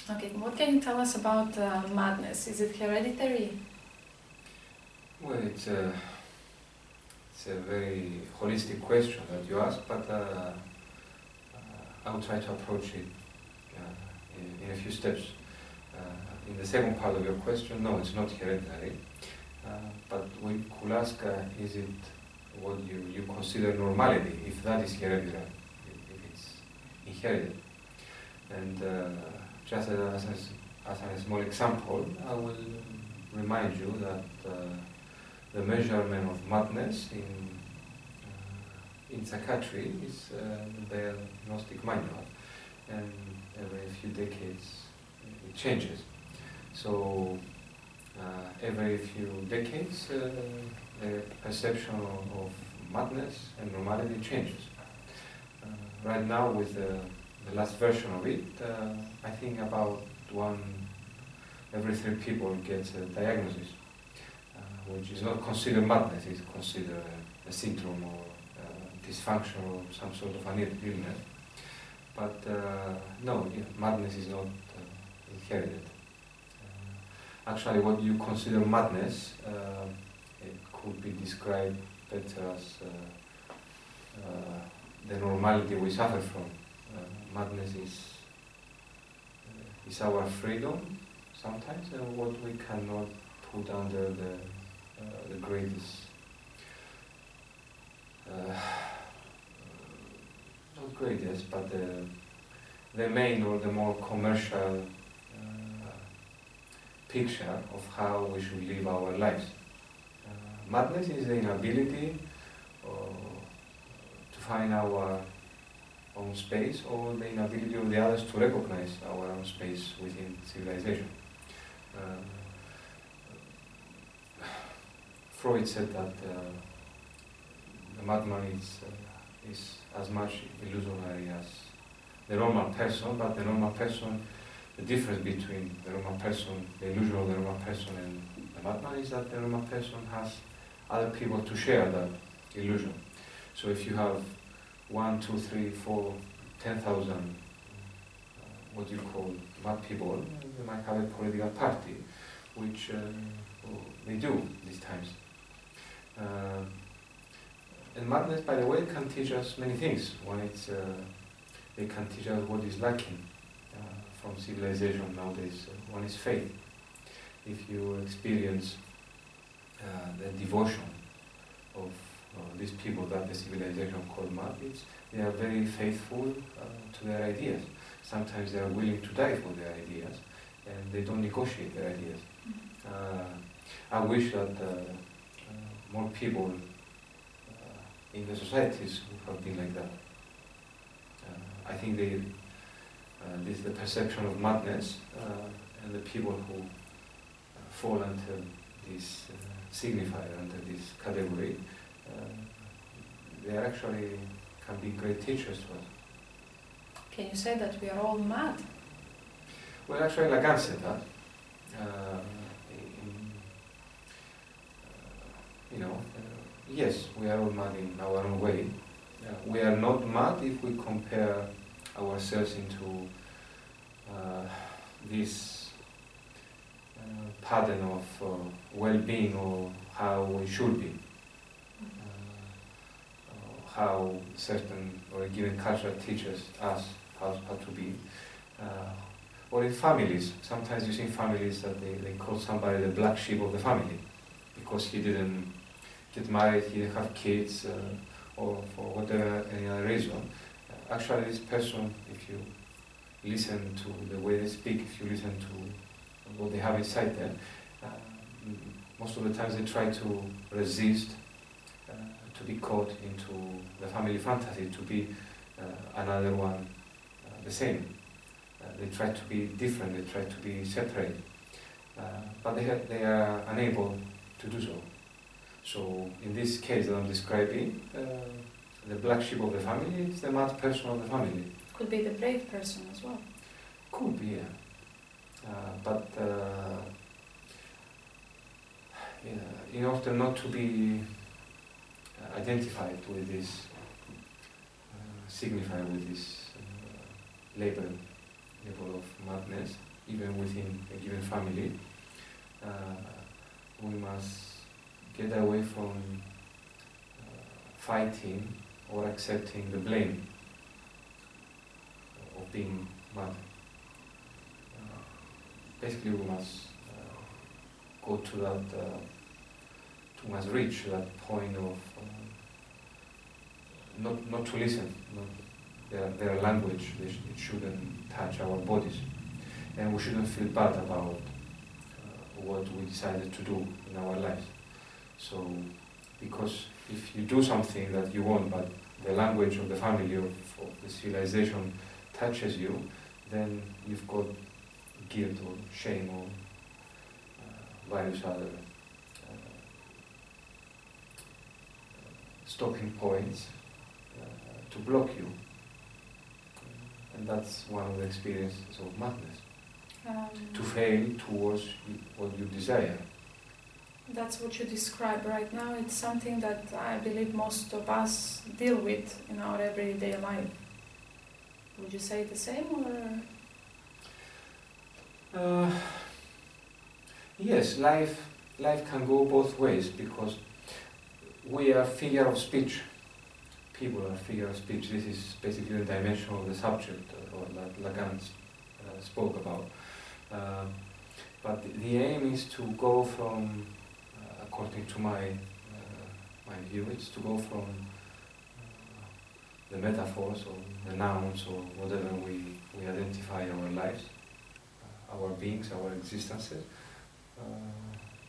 Okay, what can you tell us about madness? Is it hereditary? Well, it's a very holistic question that you ask, but I'll try to approach it in a few steps. In the second part of your question, no, it's not hereditary, but we could ask, is it what you consider normality, if that is hereditary, if it's inherited? And just as a small example, I will remind you that the measurement of madness in psychiatry is the diagnostic manual, and every few decades it changes. So every few decades the perception of madness and normality changes. Right now, with the last version of it, I think about every 3 people gets a diagnosis, which is not considered madness, it's considered a syndrome or dysfunction or some sort of an illness. But no, madness is not inherited. Actually, what you consider madness, it could be described better as the normality we suffer from. Madness is our freedom sometimes, and what we cannot put under the greatest, not greatest, but the main or the more commercial picture of how we should live our lives. Madness is the inability to find our own space, or the inability of the others to recognize our own space within civilization. Freud said that the madman is as much illusionary as the normal person, but the normal person, the difference between the normal person, the illusion of the normal person and the madman is that the normal person has other people to share that illusion. So if you have 1, 2, 3, 4, 10,000 what you call mad people, they might have a political party, which they do these times. And madness, by the way, can teach us many things. One, they can teach us what is lacking from civilization nowadays. One is faith. If you experience the devotion of these people that the civilization called mad, they are very faithful to their ideas. Sometimes they are willing to die for their ideas, and they don't negotiate their ideas. I wish that more people in the societies would have been like that. I think this is the perception of madness, and the people who fall under this signifier, under this category, they actually can be great teachers to us. Can you say that we are all mad? Well, actually, Lacan said that. Yes, we are all mad in our own way. We are not mad if we compare ourselves into this pattern of well-being, or how we should be. How certain or a given culture teaches us how to be. Or in families, sometimes you see in families that they call somebody the black sheep of the family because he didn't get married, he didn't have kids, or for whatever any other reason. Actually, this person, if you listen to the way they speak, if you listen to what they have inside them, most of the times they try to resist to be caught into the family fantasy, to be another one the same. They try to be different, they try to be separate, but they are unable to do so. So in this case that I'm describing, the black sheep of the family is the mad person of the family. Could be the brave person as well. Could be, yeah. But in order not to be identified with this signifier, with this label of madness, even within a given family, we must get away from fighting or accepting the blame of being mad. Basically, we must go to that, we must reach that point of not to listen. Their language, it shouldn't touch our bodies, and we shouldn't feel bad about what we decided to do in our lives. So, because if you do something that you want, but the language of the family, of the civilization touches you, then you've got guilt or shame or various other stopping points to block you. And that's one of the experiences of madness. To fail towards what you desire. That's what you describe right now. It's something that I believe most of us deal with in our everyday life. Would you say the same, or? Yes, life can go both ways, because we are figure of speech. People are figure of speech. This is basically the dimension of the subject that Lacan spoke about. But the aim is to go from, according to my view, it's to go from the metaphors or the nouns or whatever we identify our lives, our beings, our existences,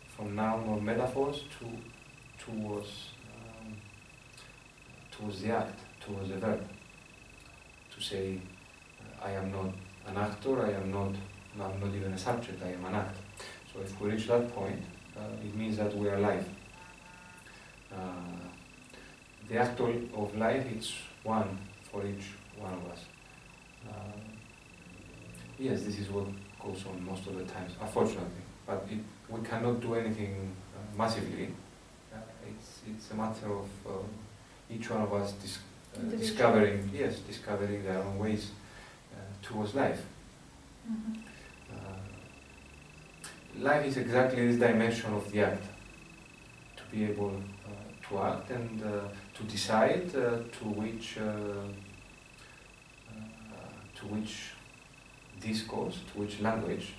from noun or metaphors towards the act, towards the verb. To say, I am not an actor, I'm not even a subject, I am an act. So if we reach that point, it means that we are alive. The act of life, it's one for each one of us. Yes, this is what goes on most of the times, unfortunately. But we cannot do anything massively. It's a matter of each one of us discovering their own ways towards life. Mm-hmm. Life is exactly this dimension of the act. To be able to act and to decide to which discourse, to which language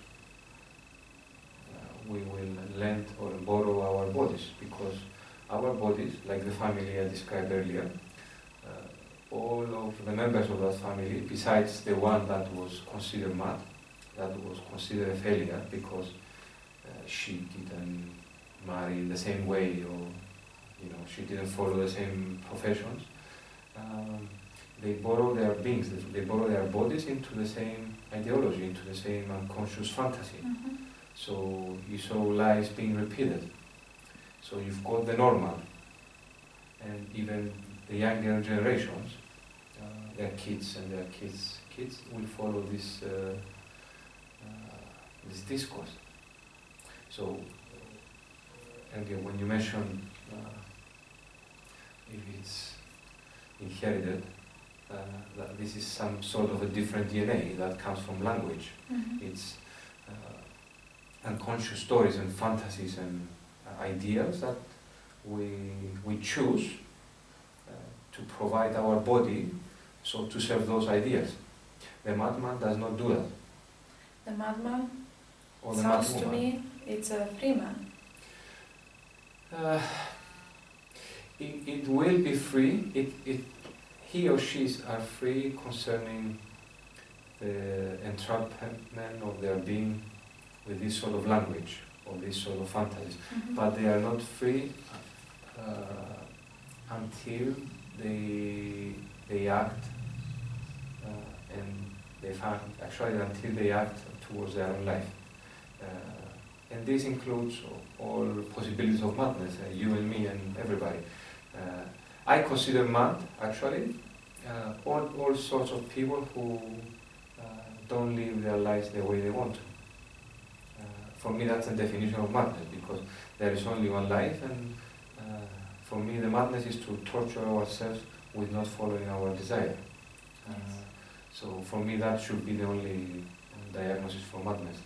we will lend or borrow our bodies, because our bodies, like the family I described earlier, all of the members of that family, besides the one that was considered mad, that was considered a failure because she didn't marry the same way, or she didn't follow the same professions, they borrow their beings, they borrow their bodies into the same ideology, into the same unconscious fantasy. Mm-hmm. So you saw lives being repeated. So you've got the normal, and even the younger generations, their kids and their kids' kids will follow this discourse. So, again, when you mention if it's inherited, that this is some sort of a different DNA that comes from language. Mm-hmm. It's unconscious stories and fantasies and ideas that we choose to provide our body so to serve those ideas. The madman does not do that. The madman, Or the sounds madwoman. to me, it's a free man. It will be free. He or she are free concerning the entrapment of their being with this sort of language or this sort of fantasies. Mm-hmm. But they are not free until they act and they find, actually until they act towards their own life. And this includes all possibilities of madness, you and me and everybody. I consider mad, actually, all sorts of people who don't live their lives the way they want to. For me, that's a definition of madness, because there is only one life, and for me, the madness is to torture ourselves with not following our desire. So for me, that should be the only diagnosis for madness.